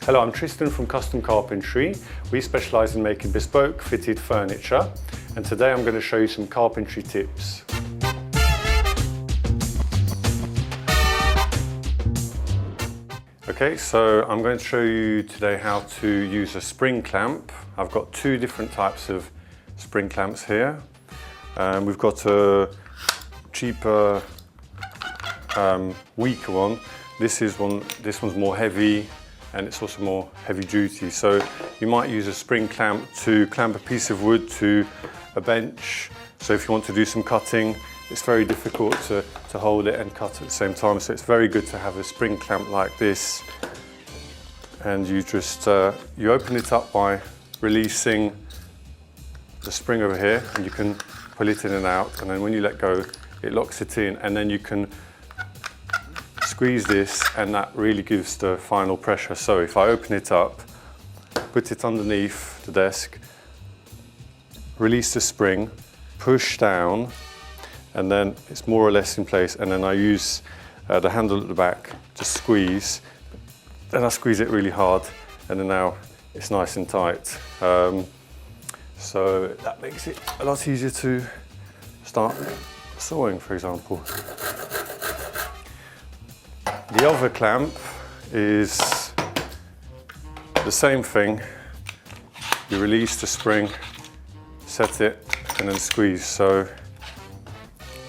Hello, I'm Tristan from Custom Carpentry. We specialise in making bespoke fitted furniture, and today I'm going to show you some carpentry tips. Okay, so I'm going to show you today how to use a spring clamp. I've got two different types of spring clamps here. We've got a cheaper, weaker one. This one's more heavy, and it's also more heavy duty. So you might use a spring clamp to clamp a piece of wood to a bench. So if you want to do some cutting, it's very difficult to hold it and cut at the same time. So it's very good to have a spring clamp like this. And you just, you open it up by releasing the spring over here, and you can pull it in and out. And then when you let go, it locks it in, and then you can squeeze this, and that really gives the final pressure. So if I open it up, put it underneath the desk, release the spring, push down, and then it's more or less in place. And then I use the handle at the back to squeeze. Then I squeeze it really hard, and then now it's nice and tight. So that makes it a lot easier to start sawing, for example. The other clamp is the same thing. You release the spring, set it, and then squeeze. So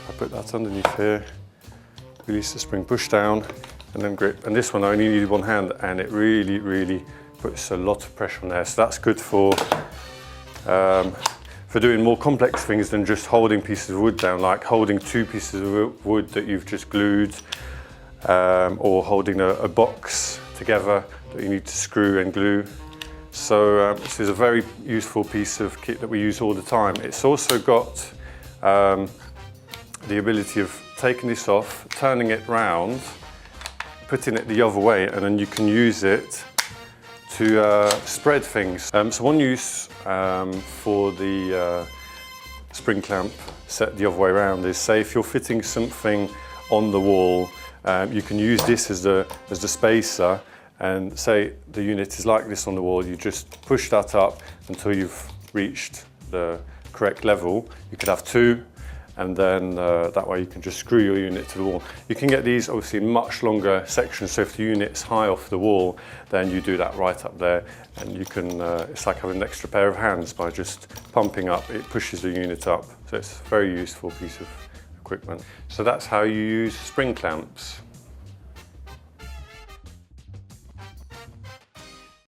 I put that underneath here, release the spring, push down, and then grip. And this one I only need one hand, and it really puts a lot of pressure on there. So that's good for doing more complex things than just holding pieces of wood down, like holding two pieces of wood that you've just glued, or holding a box together that you need to screw and glue. So this is a very useful piece of kit that we use all the time. It's also got the ability of taking this off, turning it round, putting it the other way, and then you can use it to spread things. So one use for the spring clamp set the other way around is, say if you're fitting something on the wall, you can use this as the spacer, and say the unit is like this on the wall, you just push that up until you've reached the correct level. You could have two, and then that way you can just screw your unit to the wall. You can get these obviously in much longer sections, so if the unit's high off the wall, then you do that right up there, and you can, it's like having an extra pair of hands. By just pumping up, it pushes the unit up. So it's a very useful piece of equipment. So that's how you use spring clamps.